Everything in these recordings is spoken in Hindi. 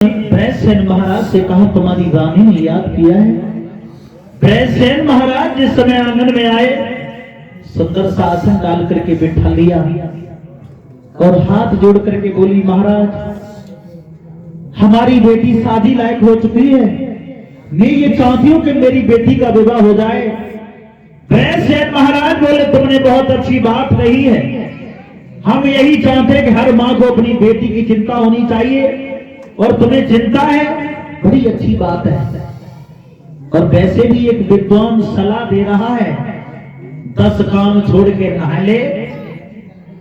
ब्रैसेन महाराज से कहा तुम्हारी रानी ने याद किया है। ब्रैसेन महाराज जिस समय आंगन में आए सुंदर सा आसन डाल करके बिठा लिया और हाथ जोड़ करके बोली, महाराज हमारी बेटी शादी लायक हो चुकी है, मैं ये चाहती हूं कि मेरी बेटी का विवाह हो जाए। ब्रैसेन महाराज बोले, तुमने बहुत अच्छी बात कही है, हम यही चाहते हैं कि हर माँ को अपनी बेटी की चिंता होनी चाहिए और तुम्हें चिंता है, बड़ी अच्छी बात है। और वैसे भी एक विद्वान सलाह दे रहा है, 10 काम छोड़ के नहा ले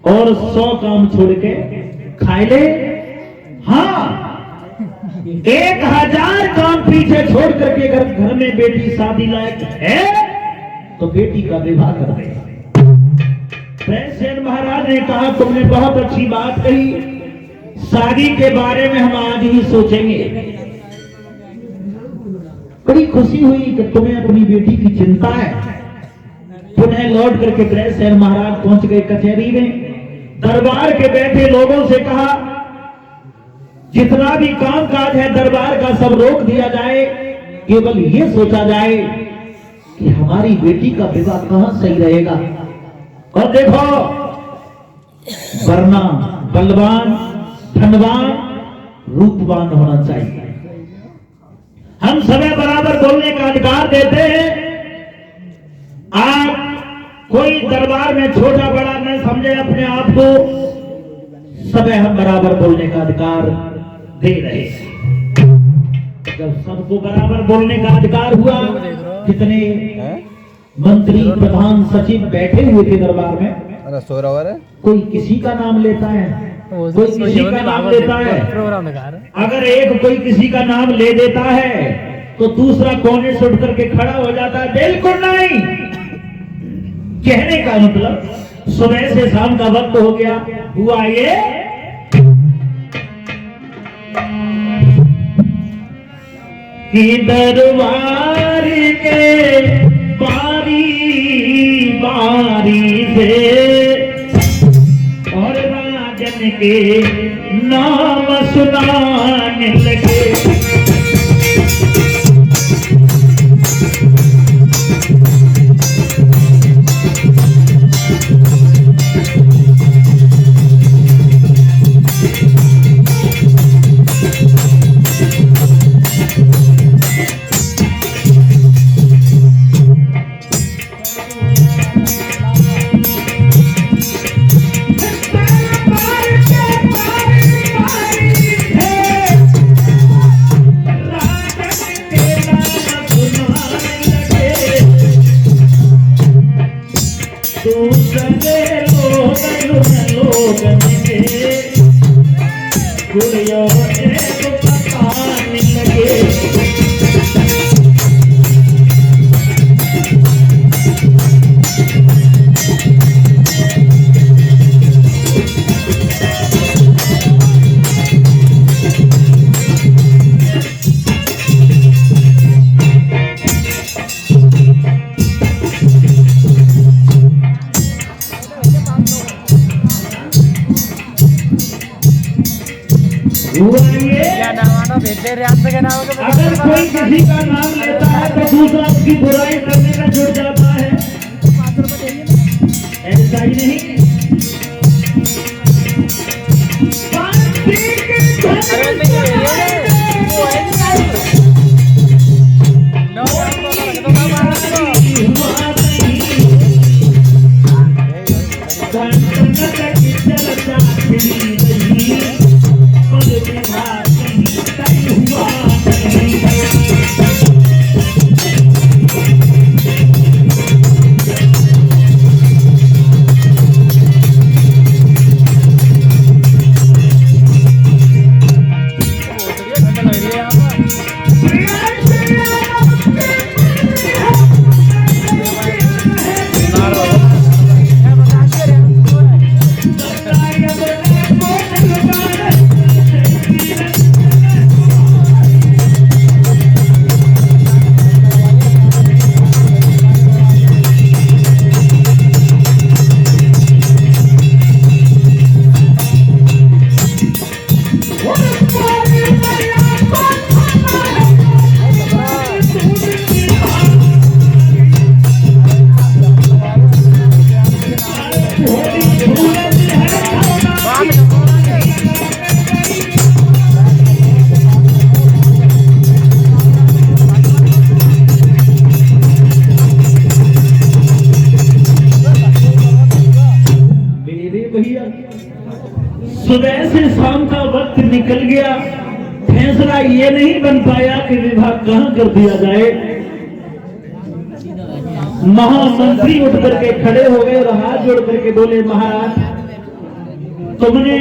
और 100 काम छोड़ के खाए ले। हाँ, 1000 काम पीछे छोड़ करके अगर घर में बेटी शादी लायक है तो बेटी का विवाह कर दे। ब्रैसेन महाराज ने कहा, तुमने बहुत अच्छी बात कही, शादी के बारे में हम आज ही सोचेंगे। बड़ी खुशी हुई कि तुम्हें अपनी बेटी की चिंता है। पुनः लौट करके ब्रैसेन महाराज पहुंच गए कचहरी में। दरबार के बैठे लोगों से कहा, जितना भी काम काज है दरबार का सब रोक दिया जाए, केवल ये सोचा जाए कि हमारी बेटी का विवाह कहां सही रहेगा। और देखो, वरना बलवान, धनवान, रूपवान होना चाहिए। हम सभी बराबर बोलने का अधिकार देते हैं। आप कोई दरबार में छोटा बड़ा न समझे अपने आप को, सभी हम बराबर बोलने का अधिकार दे रहे हैं। जब सबको बराबर बोलने का अधिकार हुआ, कितने मंत्री, प्रधान, सचिव बैठे हुए थे दरबार में, कोई किसी का नाम लेता है, कोई किसी का नाम लेता है। अगर एक कोई किसी का नाम ले देता है तो दूसरा कोने से उठ करके खड़ा हो जाता है। बिल्कुल नहीं। कहने का मतलब, सुबह से शाम का वक्त हो गया, हुआ ये कि दरबार के बारी बारी से और राजन के नाम सुनाने लगे। अगर कोई किसी का नाम लेता है तो दूसरा उसकी बुराई करने का जुड़ जाता है, ऐसा ही नहीं। निकल गया। फैसला ये नहीं बन पाया कि विभाग कहां कर दिया जाए। महामंत्री उठ करके खड़े हो गए और हाथ जोड़ करके बोले, महाराज तुमने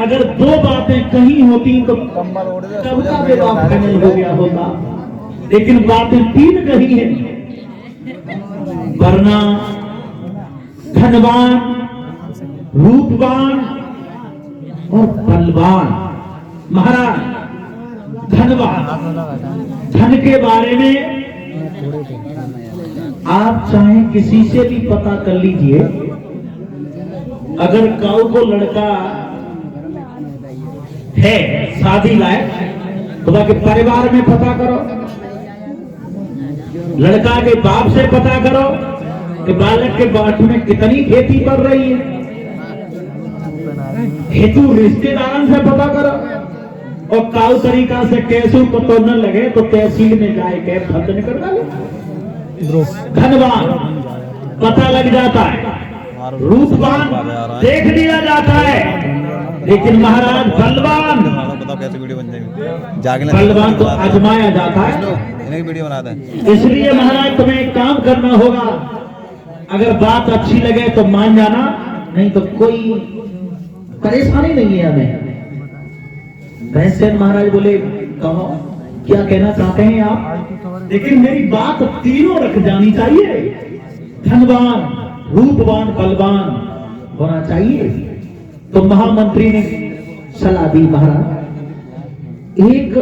अगर 2 बातें कही होती तो कब का विवाह फाइनल हो गया होता, लेकिन बातें 3 कही है। वरना धनवान, रूपवान और बलवान। महाराज धनवान, धन के बारे में आप चाहे किसी से भी पता कर लीजिए। अगर काऊ को लड़का है शादी लायक तो बाकी परिवार में पता करो, लड़का के बाप से पता करो कि बालक के बाट में कितनी खेती कर रही है। हेतु रिश्तेदारों से पता करो और काऊ तरीका से कैसू को तो न लगे तो तहसील में जाए के खर्च कर डालो। धनवान पता लग जाता है, रूपवान देख लिया जाता है, लेकिन महाराज बलवान, कैसे वीडियो बन जाएगी, बलवान तो आजमाया जाता है। वीडियो बनाता है। इसलिए महाराज तुम्हें एक काम करना होगा, अगर बात अच्छी लगे तो मान जाना, नहीं तो कोई परेशानी नहीं है हमें। भैंसेन महाराज बोले, कहो क्या कहना चाहते हैं आप, लेकिन मेरी बात तीनों रख जानी चाहिए। धनवान, रूपवान, बलवान होना चाहिए। तो महामंत्री ने सलाह दी, महाराज एक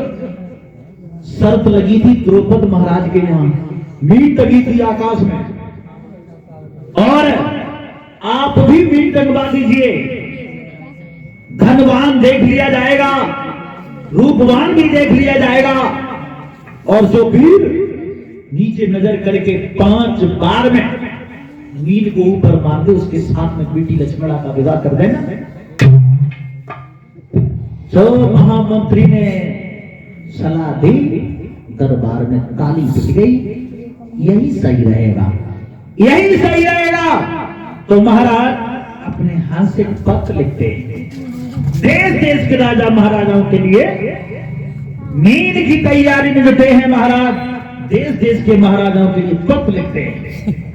शर्त लगी थी द्रौपद महाराज के यहां, मीट लगी थी आकाश में, और आप भी मीट लगवा दीजिए। धनवान देख लिया जाएगा, रूपवान भी देख लिया जाएगा, और जो वीर नीचे नजर करके 5 बार में मीन को ऊपर मार दे, उसके साथ में बेटी लक्ष्मणा का विवाह कर देना। तो महामंत्री ने सलाह दी, दरबार में ताली पिट गई, यही सही रहेगा, यही सही रहेगा। तो महाराज अपने हाथ से पत्र लिखते, देश देश के राजा महाराजाओं के लिए मीन की तैयारी में जुटे हैं महाराज, देश देश के महाराजाओं के लिए पत्र लिखते हैं।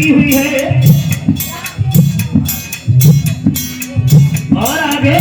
हुई है। और आगे